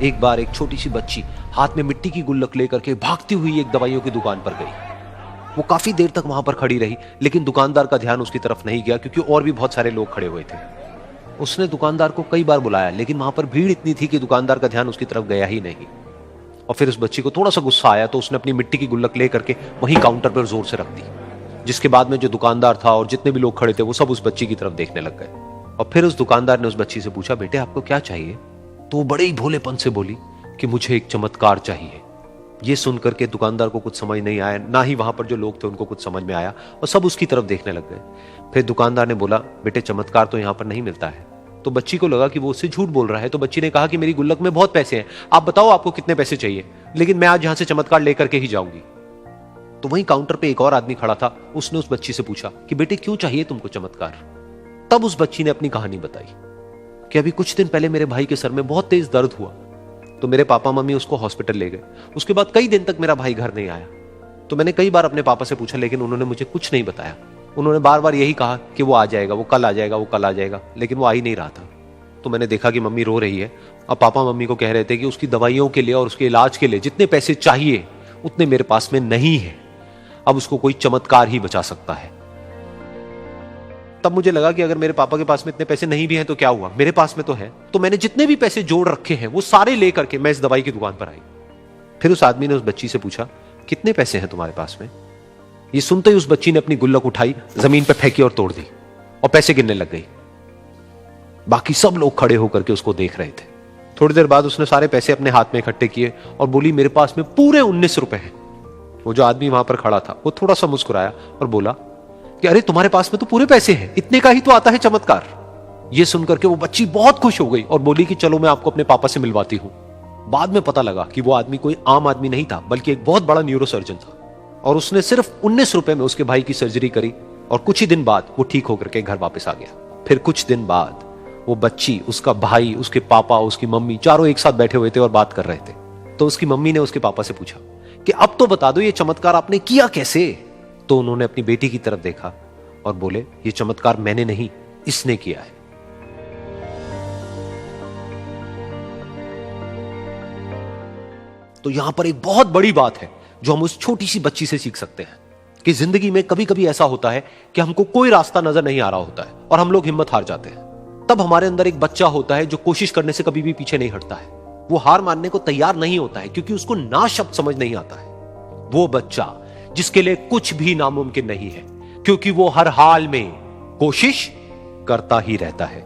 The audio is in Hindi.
एक बार एक छोटी सी बच्ची हाथ में मिट्टी की गुल्लक लेकर के भागती हुई एक दवाइयों की दुकान पर गई। वो काफी देर तक वहां पर खड़ी रही, लेकिन दुकानदार का ध्यान उसकी तरफ नहीं गया क्योंकि और भी बहुत सारे लोग खड़े हुए थे। उसने दुकानदार को कई बार बुलाया, लेकिन वहां पर भीड़ इतनी थी कि दुकानदार का ध्यान उसकी तरफ गया ही नहीं। और फिर उस बच्ची को थोड़ा सा गुस्सा आया तो उसने अपनी मिट्टी की गुल्लक लेकर के वहीं काउंटर पर जोर से रख दी, जिसके बाद में जो दुकानदार था और जितने भी लोग खड़े थे वो सब उस बच्ची की तरफ देखने लग गए। और फिर उस दुकानदार ने उस बच्ची से पूछा, बेटे आपको क्या चाहिए? तो वो बड़े ही भोलेपन से बोली कि मुझे एक चमत्कार चाहिए। ये सुनकर के दुकानदार को कुछ समझ नहीं आया, ना ही वहां पर जो लोग थे उनको कुछ समझ में आया, और सब उसकी तरफ देखने लग गए। फिर दुकानदार ने बोला, बेटे चमत्कार तो यहां पर नहीं मिलता है। तो बच्ची को लगा कि वो उससे झूठ बोल रहा है, तो बच्ची ने कहा कि मेरी गुल्लक में बहुत पैसे हैं, आप बताओ आपको कितने पैसे चाहिए, लेकिन मैं आज यहां से चमत्कार लेकर के ही जाऊंगी। तो वहीं काउंटर पे एक और आदमी खड़ा था, उसने उस बच्ची से पूछा कि बेटे क्यों चाहिए तुमको चमत्कार? तब उस बच्ची ने अपनी कहानी बताई कि अभी कुछ दिन पहले मेरे भाई के सर में बहुत तेज दर्द हुआ, तो मेरे पापा मम्मी उसको हॉस्पिटल ले गए। उसके बाद कई दिन तक मेरा भाई घर नहीं आया। तो मैंने कई बार अपने पापा से पूछा, लेकिन उन्होंने मुझे कुछ नहीं बताया। उन्होंने बार बार यही कहा कि वो आ जाएगा, वो कल आ जाएगा, वो कल आ जाएगा, लेकिन वो आ ही नहीं रहा था। तो मैंने देखा कि मम्मी रो रही है, और पापा मम्मी को कह रहे थे कि उसकी दवाइयों के लिए और उसके इलाज के लिए जितने पैसे चाहिए उतने मेरे पास में नहीं है, अब उसको कोई चमत्कार ही बचा सकता है। तब मुझे लगा कि अगर मेरे पापा के पास में इतने पैसे नहीं भी हैं तो क्या हुआ, मेरे पास में तो है। तो मैंने जितने भी पैसे जोड़ रखे हैं वो सारे लेकर के मैं इस दवाई की दुकान पर आई। फिर उस आदमी ने उस बच्ची से पूछा, कितने पैसे हैं तुम्हारे पास में? ये सुनते ही उस बच्ची ने अपनी गुल्लक उठाई, जमीन पर फेंकी और तोड़ दी, और पैसे गिनने लग गई। बाकी सब लोग खड़े होकर के उसको देख रहे थे। थोड़ी देर बाद उसने सारे पैसे अपने हाथ में इकट्ठे किए और बोली, मेरे पास में पूरे 19 रुपए हैं। वो जो आदमी वहां पर खड़ा था वो थोड़ा सा मुस्कुराया और बोला कि अरे तुम्हारे पास में तो पूरे पैसे हैं, इतने का ही तो आता है चमत्कार। ये सुनकर के वो बच्ची बहुत खुश हो गई और बोली कि चलो मैं आपको अपने पापा से मिलवाती हूं। बाद में पता लगा कि वो आदमी कोई आम आदमी नहीं था, बल्कि एक बहुत बड़ा न्यूरोसर्जन था, और उसने सिर्फ 19 रुपए में उसके भाई की सर्जरी करी, और कुछ ही दिन बाद वो ठीक होकर के घर वापस आ गया। फिर कुछ दिन बाद वो बच्ची, उसका भाई, उसके पापा, उसकी मम्मी चारों एक साथ बैठे हुए थे और बात कर रहे थे। तो उसकी मम्मी ने उसके पापा से पूछा कि अब तो बता दो ये चमत्कार आपने किया कैसे? तो उन्होंने अपनी बेटी की तरफ देखा और बोले, ये चमत्कार मैंने नहीं, इसने किया है। तो यहां पर एक बहुत बड़ी बात है जो हम उस छोटी सी बच्ची से सीख सकते हैं कि जिंदगी में कभी कभी ऐसा होता है कि हमको कोई रास्ता नजर नहीं आ रहा होता है और हम लोग हिम्मत हार जाते हैं। तब हमारे अंदर एक बच्चा होता है जो कोशिश करने से कभी भी पीछे नहीं हटता है। वो हार मानने को तैयार नहीं होता है क्योंकि उसको ना शब्द समझ नहीं आता है। वो बच्चा जिसके लिए कुछ भी नामुमकिन नहीं है, क्योंकि वो हर हाल में कोशिश करता ही रहता है।